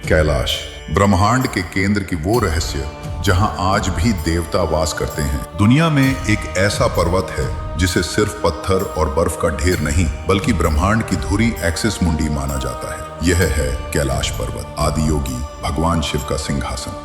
कैलाश ब्रह्मांड के केंद्र की वो रहस्य जहां आज भी देवता वास करते हैं। दुनिया में एक ऐसा पर्वत है जिसे सिर्फ पत्थर और बर्फ का ढेर नहीं बल्कि ब्रह्मांड की धुरी एक्सिस मुंडी माना जाता है। यह है कैलाश पर्वत, आदि योगी भगवान शिव का सिंहासन।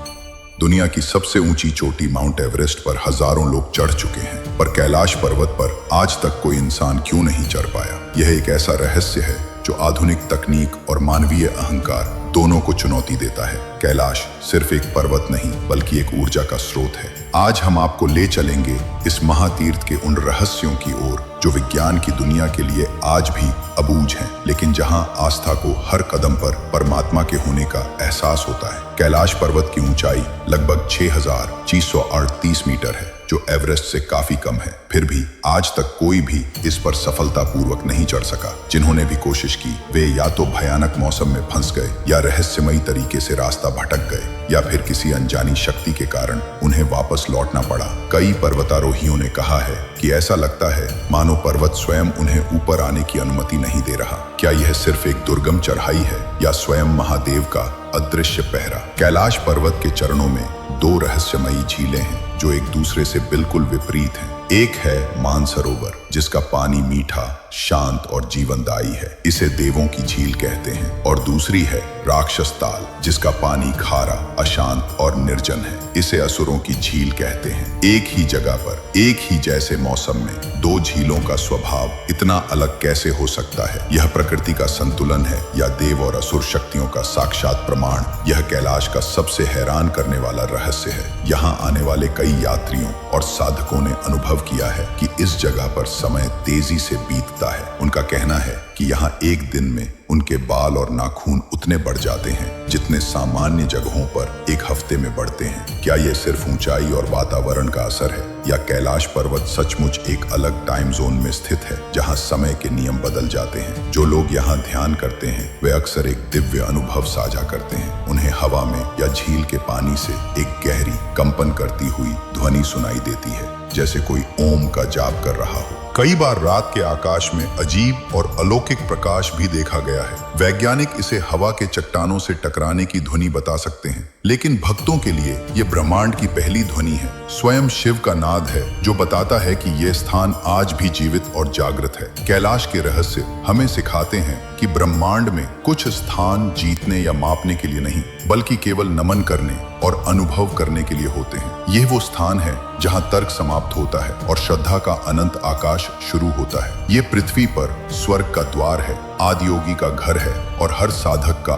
दुनिया की सबसे ऊंची चोटी माउंट एवरेस्ट पर हजारों लोग चढ़ चुके हैं, पर कैलाश पर्वत पर आज तक कोई इंसान क्यों नहीं चढ़ पाया? यह एक ऐसा रहस्य है जो आधुनिक तकनीक और मानवीय अहंकार दोनों को चुनौती देता है। कैलाश सिर्फ एक पर्वत नहीं बल्कि एक ऊर्जा का स्रोत है। आज हम आपको ले चलेंगे इस महातीर्थ के उन रहस्यों की ओर जो विज्ञान की दुनिया के लिए आज भी अबूझ हैं, लेकिन जहां आस्था को हर कदम पर परमात्मा के होने का एहसास होता है। कैलाश पर्वत की ऊंचाई लगभग 6,638 मीटर है, जो एवरेस्ट से काफी कम है। फिर भी आज तक कोई भी इस पर सफलतापूर्वक नहीं चढ़ सका। जिन्होंने भी कोशिश की वे या तो भयानक मौसम में फंस गए, या रहस्यमयी तरीके से रास्ता भटक गए, या फिर किसी अनजानी शक्ति के कारण उन्हें वापस लौटना पड़ा। कई पर्वतारोहियों ने कहा है कि ऐसा लगता है मानो पर्वत स्वयं उन्हें ऊपर आने की अनुमति नहीं दे रहा। क्या यह सिर्फ एक दुर्गम चढ़ाई है या स्वयं महादेव का अदृश्य पहरा? कैलाश पर्वत के चरणों में दो रहस्यमयी झीलें हैं जो एक दूसरे से बिल्कुल विपरीत हैं। एक है मानसरोवर, जिसका पानी मीठा, शांत और जीवनदायी है, इसे देवों की झील कहते हैं, और दूसरी है राक्षस ताल, जिसका पानी खारा, अशांत और निर्जन है, इसे असुरों की झील कहते हैं। एक ही जगह पर एक ही जैसे मौसम में दो झीलों का स्वभाव इतना अलग कैसे हो सकता है? यह प्रकृति का संतुलन है या देव और असुर शक्तियों का साक्षात प्रमाण? यह कैलाश का सबसे हैरान करने वाला रहस्य है। यहाँ आने वाले कई यात्रियों और साधकों ने अनुभव किया है कि इस जगह पर समय तेजी से बीतता है। उनका कहना है कि यहाँ एक दिन में उनके बाल और नाखून उतने बढ़ जाते हैं जितने सामान्य जगहों पर एक हफ्ते में बढ़ते हैं। क्या यह सिर्फ ऊंचाई और वातावरण का असर है, या कैलाश पर्वत सचमुच एक अलग टाइम जोन में स्थित है जहां समय के नियम बदल जाते हैं? जो लोग यहाँ ध्यान करते हैं वे अक्सर एक दिव्य अनुभव साझा करते हैं। उन्हें हवा में या झील के पानी से एक गहरी कंपन करती हुई ध्वनि सुनाई देती है, जैसे कोई ओम का जाप कर रहा हो। कई बार रात के आकाश में अजीब और अलौकिक प्रकाश भी देखा गया है। वैज्ञानिक इसे हवा के चट्टानों से टकराने की ध्वनि बता सकते हैं, लेकिन भक्तों के लिए ये ब्रह्मांड की पहली ध्वनि है। स्वयं शिव का नाद है जो बताता है कि यह स्थान आज भी जीवित और जागृत है। कैलाश के रहस्य हमें सिखाते हैं कि ब्रह्मांड में कुछ स्थान जीतने या मापने के लिए नहीं बल्कि केवल नमन करने और अनुभव करने के लिए होते हैं। यह वो स्थान है जहां तर्क समाप्त होता है और श्रद्धा का अनंत आकाश शुरू होता है। ये पृथ्वी पर स्वर्ग का द्वार है, आदि योगी का घर है और हर साधक का